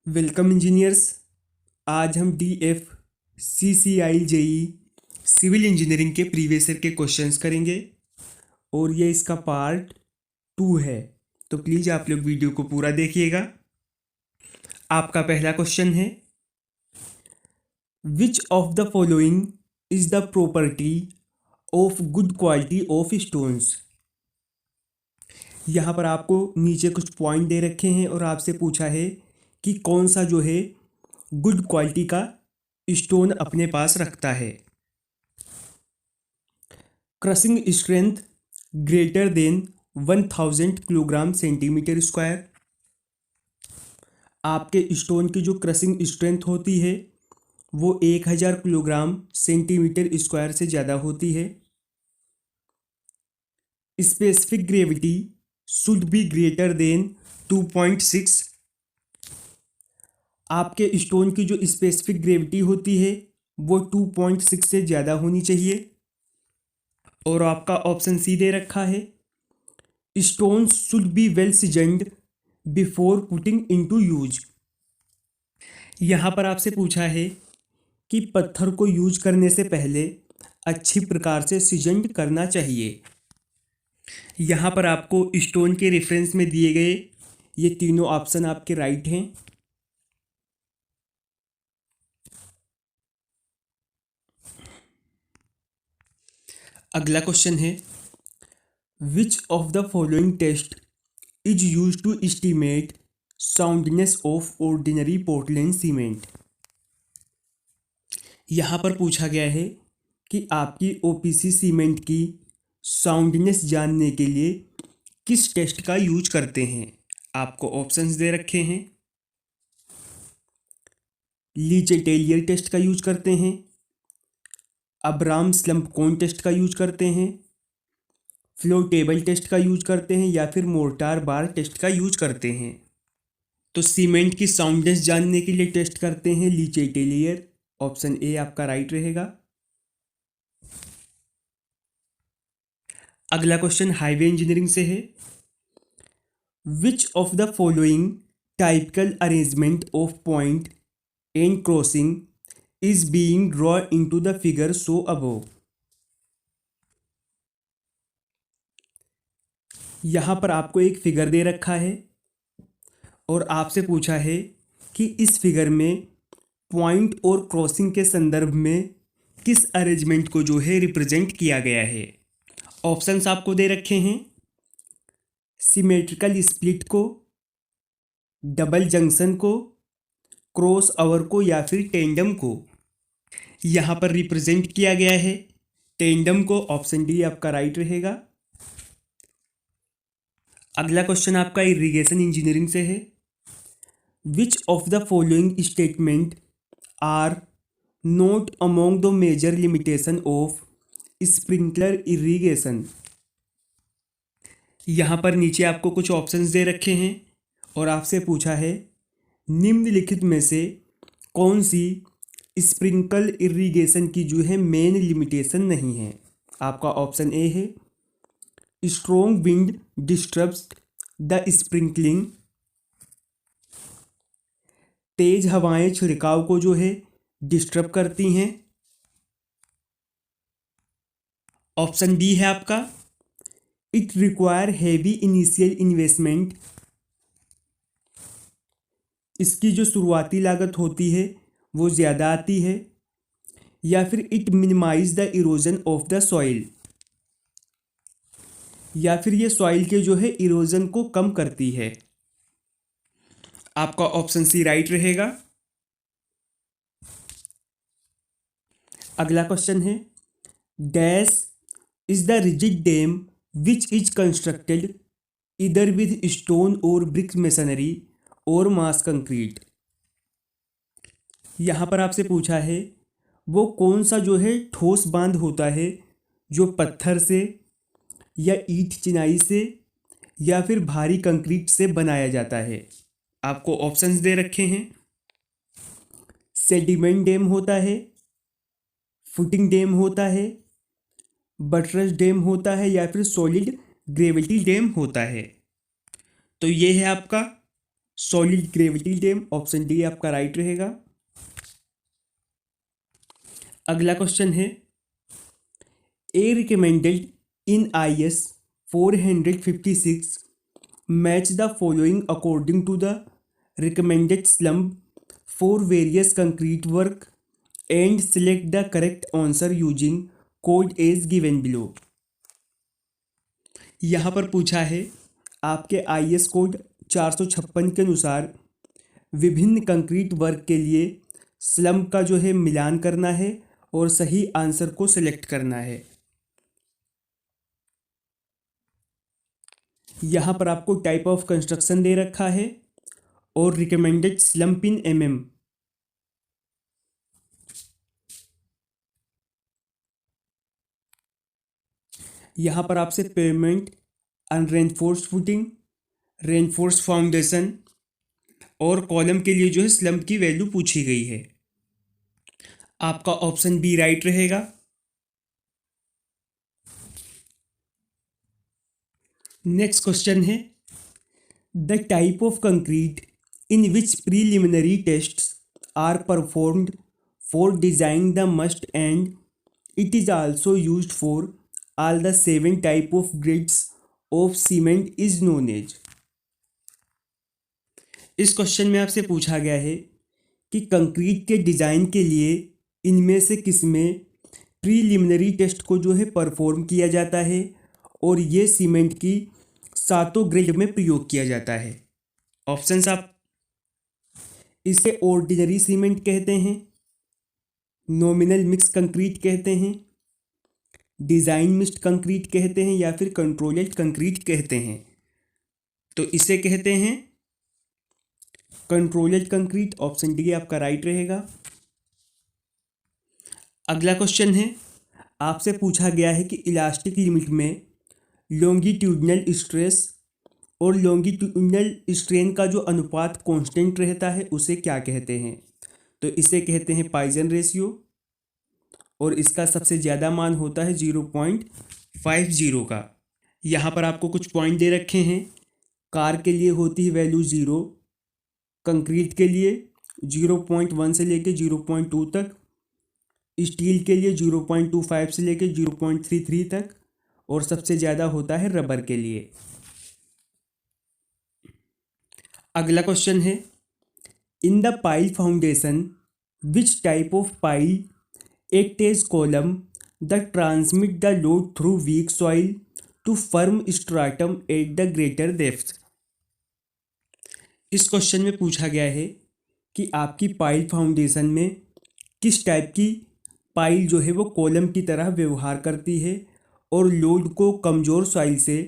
Welcome engineers. आज हम DF CCI JE civil engineering के प्रीवियस ईयर के क्वेश्चंस करेंगे और ये इसका पार्ट 2 है, तो प्लीज़ आप लोग वीडियो को पूरा देखिएगा। आपका पहला क्वेश्चन है, which of the following is the property of good quality of stones. यहाँ पर आपको नीचे कुछ पॉइंट दे रखे हैं और आपसे पूछा है कि कौन सा जो है गुड क्वालिटी का स्टोन अपने पास रखता है। Crushing strength greater than 1000 kilogram centimetre square. आपके स्टोन की जो क्रशिंग स्ट्रेंथ होती है वो 1000 किलोग्राम सेंटीमीटर स्क्वायर से ज़्यादा होती है। Specific gravity should be greater than 2.6। आपके स्टोन की जो स्पेसिफिक ग्रेविटी होती है वो 2.6 से ज़्यादा होनी चाहिए। और आपका ऑप्शन सी दे रखा है, stones should be well seasoned before putting into use. यहाँ पर आपसे पूछा है कि पत्थर को यूज करने से पहले अच्छी प्रकार से सीजन्ड करना चाहिए। यहाँ पर आपको स्टोन के रेफरेंस में दिए गए ये तीनों ऑप्शन आपके राइट हैं। अगला क्वेश्चन है, which of the following test is use to estimate soundness of ordinary Portland cement. यहाँ पर पूछा गया है कि आपकी OPC सीमेंट की साउंडनेस जानने के लिए किस टेस्ट का यूज करते हैं। आपको ऑप्शंस दे रखे हैं, ली चेटेलियर टेस्ट का यूज करते हैं, अब्राम स्लम्प-कोन टेस्ट का यूज करते हैं, फ्लो टेबल टेस्ट का यूज करते हैं या फिर मोर्टार बार टेस्ट का यूज करते हैं। तो सीमेंट की साउंडनेस जानने के लिए टेस्ट करते हैं ली चेटेलियर। ऑप्शन ए आपका राइट रहेगा। अगला क्वेश्चन हाईवे इंजीनियरिंग से है, which of the following typical arrangement of point and crossing is being draw into the figure so above. यहाँ पर आपको एक फिगर दे रखा है और आपसे पूछा है कि इस फिगर में पॉइंट और क्रॉसिंग के संदर्भ में किस अरेंजमेंट को जो है रिप्रेजेंट किया गया है। ऑप्शंस आपको दे रखे हैं, सिमेट्रिकल स्प्लिट को, डबल जंक्शन को, क्रॉस ओवर को या फिर टेंडम को। यहाँ पर रिप्रेजेंट किया गया है टेंडम को। ऑप्शन डी आपका राइट रहेगा। अगला क्वेश्चन आपका इरिगेशन इंजीनियरिंग से है, which of the following statement are not among the major limitation of sprinkler irrigation. यहाँ पर नीचे आपको कुछ ऑप्शंस दे रखे हैं और आपसे पूछा है निम्नलिखित में से कौन सी स्प्रिंकल इरिगेशन की जो है मेन लिमिटेशन नहीं है। आपका ऑप्शन ए है, strong wind disturbs the sprinkling. तेज हवाएं छिड़काव को जो है डिस्टर्ब करती हैं। ऑप्शन बी है आपका, it require heavy initial investment. इसकी जो शुरुआती लागत होती है वो ज़्यादा आती है। या फिर it minimise the erosion of the soil, या फिर ये सॉइल के जो है इरोजन को कम करती है। आपका ऑप्शन सी राइट रहेगा। अगला क्वेश्चन है, dash is the rigid dam which is constructed इधर विद स्टोन और ब्रिक मेसनरी और मास कंक्रीट। यहाँ पर आपसे पूछा है वो कौन सा जो है ठोस बांध होता है जो पत्थर से या ईंट चिनाई से या फिर भारी कंक्रीट से बनाया जाता है। आपको ऑप्शंस दे रखे हैं, सेडिमेंट डैम होता है, फुटिंग डैम होता है, बटरस डैम होता है या फिर सॉलिड ग्रेविटी डैम होता है। तो ये है आपका solid gravity dam, option D आपका राइट रहेगा। अगला क्वेश्चन है, a recommended in IS 456 match the following according to the recommended slump for various concrete work and select the correct answer using code as given below। यहाँ पर पूछा है आपके IS code 456 के अनुसार विभिन्न कंक्रीट वर्क के लिए स्लम्प का जो है मिलान करना है और सही आंसर को सिलेक्ट करना है। यहाँ पर आपको टाइप ऑफ कंस्ट्रक्शन दे रखा है और रिकमेंडेड स्लम्प इन MM। यहाँ पर आपसे पेमेंट, अनरेनफोर्स्ड फुटिंग, रेनफोर्स्ड फाउंडेशन और कॉलम के लिए जो है स्लम्प की वैल्यू पूछी गई है। आपका ऑप्शन बी राइट रहेगा। नेक्स्ट क्वेश्चन है, the type of concrete in which preliminary tests are performed for designing the must and it is also used for all the 7 type of grades of cement is known as। इस question में आपसे पूछा गया है कि concrete के design के लिए इनमें से किस में प्रीलिमिनरी टेस्ट को जो है परफॉर्म किया जाता है और ये सीमेंट की 7 ग्रेड में प्रयोग किया जाता है। ऑप्शंस आप इसे ऑर्डिनरी सीमेंट कहते हैं, नॉमिनल मिक्स कंक्रीट कहते हैं, डिज़ाइन मिक्स्ड कंक्रीट कहते हैं या फिर कंट्रोल्ड कंक्रीट कहते हैं। तो इसे कहते हैं कंट्रोल्ड कंक्रीट, ऑप्शन डी आपका राइट रहेगा। अगला क्वेश्चन है, आपसे पूछा गया है कि इलास्टिक लिमिट में लॉन्गिट्यूडनल स्ट्रेस और लॉन्गिट्यूडनल स्ट्रेन का जो अनुपात कांस्टेंट रहता है उसे क्या कहते हैं। तो इसे कहते हैं पॉइसन रेशियो और इसका सबसे ज़्यादा मान होता है 0.50 का। यहाँ पर आपको कुछ पॉइंट दे रखे हैं। कार के लिए होती है वैल्यू 0, कंक्रीट के लिए 0.1 से लेके 0.2 तक, स्टील के लिए 0.25 से लेके 0.33 तक और सबसे ज़्यादा होता है रबर के लिए। अगला क्वेश्चन है, in the pile foundation which type of pile act as column the transmit the load through weak soil to firm stratum at the greater depth. इस क्वेश्चन में पूछा गया है कि आपकी पाइल फाउंडेशन में किस टाइप की पाइल जो है वो कॉलम की तरह व्यवहार करती है और लोड को कमज़ोर सॉइल से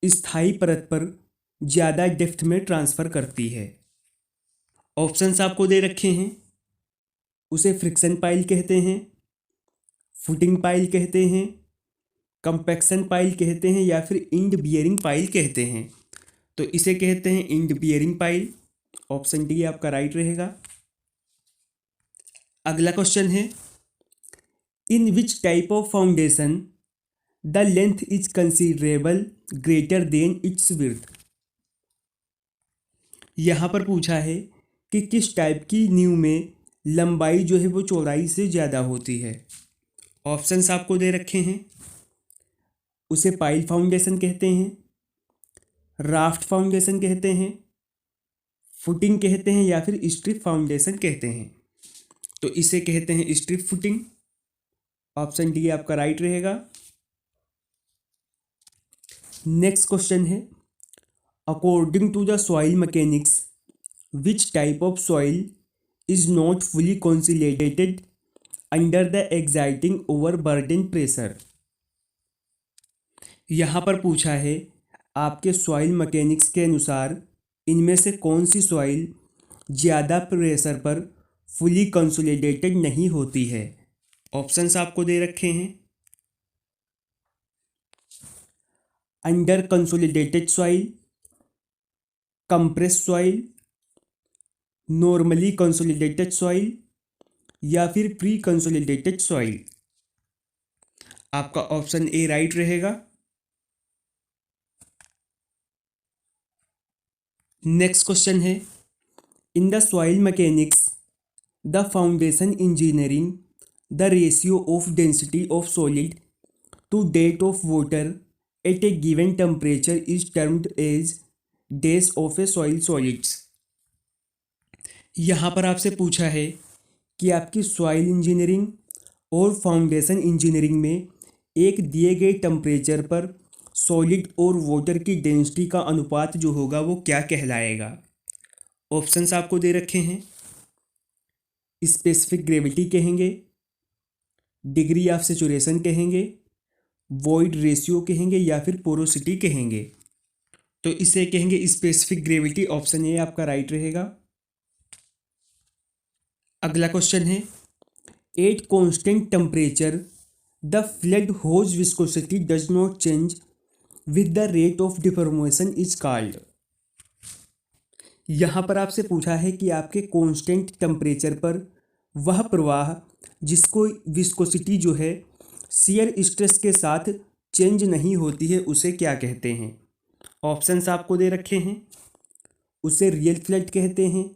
स्थायी परत पर ज़्यादा डेप्थ में ट्रांसफ़र करती है। ऑप्शंस आपको दे रखे हैं। उसे फ्रिक्शन पाइल कहते हैं, फुटिंग पाइल कहते हैं, कंपैक्शन पाइल कहते हैं या फिर इंड बियरिंग पाइल कहते हैं। तो इसे कहते हैं end bearing pile, option D आपका राइट रहेगा। अगला क्वेश्चन है, in which type of foundation the length is considerable greater than its width. यहाँ पर पूछा है कि किस टाइप की नींव में लंबाई जो है वो चौड़ाई से ज़्यादा होती है। ऑप्शंस आपको दे रखे हैं। उसे पाइल फाउंडेशन कहते हैं, राफ्ट फाउंडेशन कहते हैं, फुटिंग कहते हैं या फिर स्ट्रिप फाउंडेशन कहते हैं। तो इसे कहते हैं स्ट्रिप फुटिंग, ऑप्शन डी आपका राइट रहेगा। नेक्स्ट क्वेश्चन है, according to the soil mechanics which type of soil is not fully consolidated under the existing overburden pressure. यहाँ पर पूछा है आपके सॉइल मैकेनिक्स के अनुसार इनमें से कौन सी सॉइल ज़्यादा प्रेशर पर फुली कंसोलिडेटेड नहीं होती है। ऑप्शंस आपको दे रखे हैं। Under consolidated soil, compress soil, normally consolidated soil या फिर प्री कंसोलिडेटेड सॉइल। आपका ऑप्शन ए राइट रहेगा। नेक्स्ट क्वेश्चन है, in the soil mechanics the foundation engineering the ratio of density of solid to that of water at a given temperature is termed as days of a soil solids. यहाँ पर आपसे पूछा है कि आपकी soil engineering और foundation engineering में एक दिए गए टेम्परेचर पर सॉलिड और वाटर की डेंसिटी का अनुपात जो होगा वो क्या कहलाएगा। ऑप्शंस आपको दे रखे हैं, स्पेसिफिक ग्रेविटी कहेंगे, डिग्री ऑफ सेचुरेशन कहेंगे, वॉइड रेशियो कहेंगे या फिर पोरोसिटी कहेंगे। तो इसे कहेंगे स्पेसिफिक ग्रेविटी, ऑप्शन ए आपका राइट रहेगा। अगला क्वेश्चन है, at constant temperature the fluid whose viscosity does not change with the rate of deformation is called. यहाँ पर आपसे पूछा है कि आपके कांस्टेंट टेम्परेचर पर वह प्रवाह जिसको विस्कोसिटी जो है शियर स्ट्रेस के साथ चेंज नहीं होती है उसे क्या कहते हैं। ऑप्शंस आपको दे रखे हैं, उसे रियल फ्लड कहते हैं,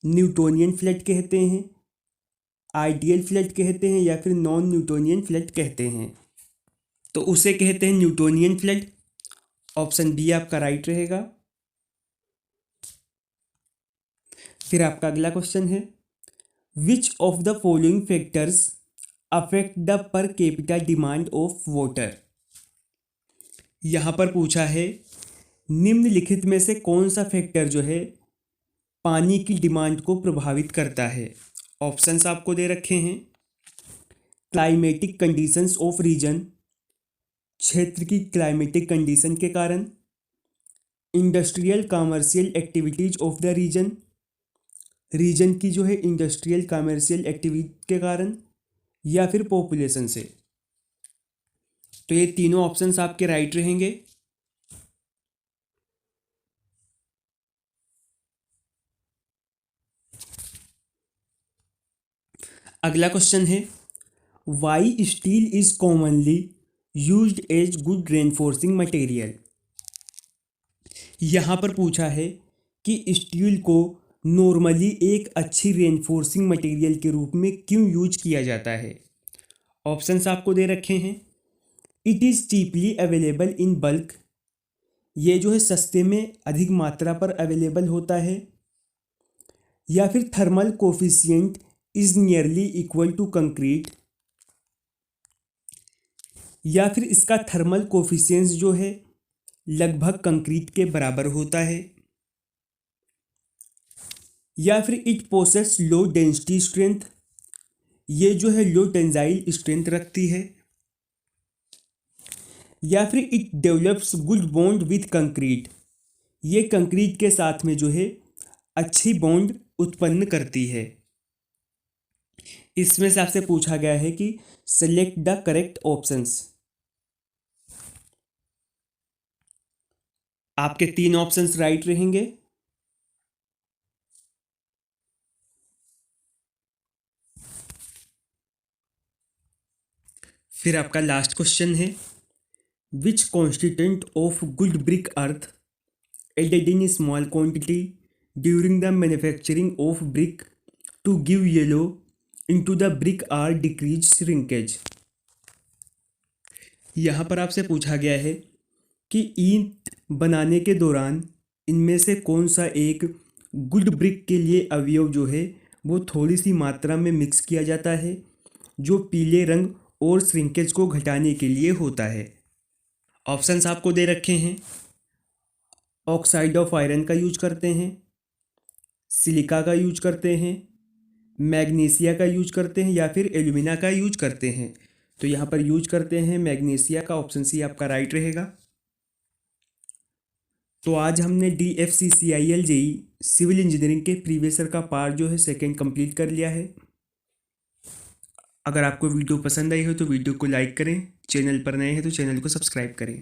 न्यूटोनियन फ्लड कहते हैं, आइडियल फ्लड कहते हैं या फिर नॉन न्यूटोनियन फ्लड कहते हैं। तो उसे कहते हैं न्यूटोनियन फ्लड, ऑप्शन बी आपका राइट रहेगा। फिर आपका अगला क्वेश्चन है, which of the following factors affect the per capita demand of water. यहाँ पर पूछा है निम्नलिखित में से कौन सा फैक्टर जो है पानी की डिमांड को प्रभावित करता है। ऑप्शंस आपको दे रखे हैं, क्लाइमेटिक कंडीशंस ऑफ रीजन, क्षेत्र की क्लाइमेटिक कंडीशन के कारण, industrial commercial activities of the region, region की जो है इंडस्ट्रियल कमर्शियल एक्टिविटी के कारण, या फिर पॉपुलेशन से। तो ये तीनों ऑप्शंस आपके राइट रहेंगे। अगला क्वेश्चन है, why steel is commonly used as good reinforcing material. यहाँ पर पूछा है कि स्टील को नॉर्मली एक अच्छी रेनफोर्सिंग मटेरियल के रूप में क्यों यूज किया जाता है। ऑप्शंस आपको दे रखे हैं, it is cheaply available in bulk, ये जो है सस्ते में अधिक मात्रा पर अवेलेबल होता है, या फिर thermal coefficient is nearly equal to concrete, या फिर इसका थर्मल कोफिशिएंस जो है लगभग कंक्रीट के बराबर होता है, या फिर it possess low density strength, ये जो है लो टेंजाइल स्ट्रेंथ रखती है, या फिर it develops good bond with concrete, ये कंक्रीट के साथ में जो है अच्छी बॉन्ड उत्पन्न करती है। इसमें से आपसे पूछा गया है कि सेलेक्ट द करेक्ट ऑप्शंस। आपके तीन ऑप्शंस राइट रहेंगे। फिर आपका लास्ट क्वेश्चन है, which constituent of good brick earth added in small quantity during the manufacturing of brick to give yellow into the brick or decrease shrinkage. यहाँ पर आपसे पूछा गया है कि ईंट बनाने के दौरान इनमें से कौन सा एक गुड ब्रिक के लिए अवयव जो है वो थोड़ी सी मात्रा में मिक्स किया जाता है जो पीले रंग और श्रिंकेज को घटाने के लिए होता है। ऑप्शंस आपको दे रखे हैं, ऑक्साइड ऑफ आयरन का यूज करते हैं, सिलिका का यूज करते हैं, मैग्नीशिया का यूज करते हैं, या फिर एल्यूमिना का यूज करते हैं। तो यहाँ पर यूज करते हैं मैग्नीशिया का, ऑप्शन सी आपका राइट रहेगा। तो आज हमने DFCCIL JEE सिविल इंजीनियरिंग के प्रीवियस ईयर का पार्ट जो है सेकंड कंप्लीट कर लिया है। अगर आपको वीडियो पसंद आई हो तो वीडियो को लाइक करें, चैनल पर नए हैं तो चैनल को सब्सक्राइब करें।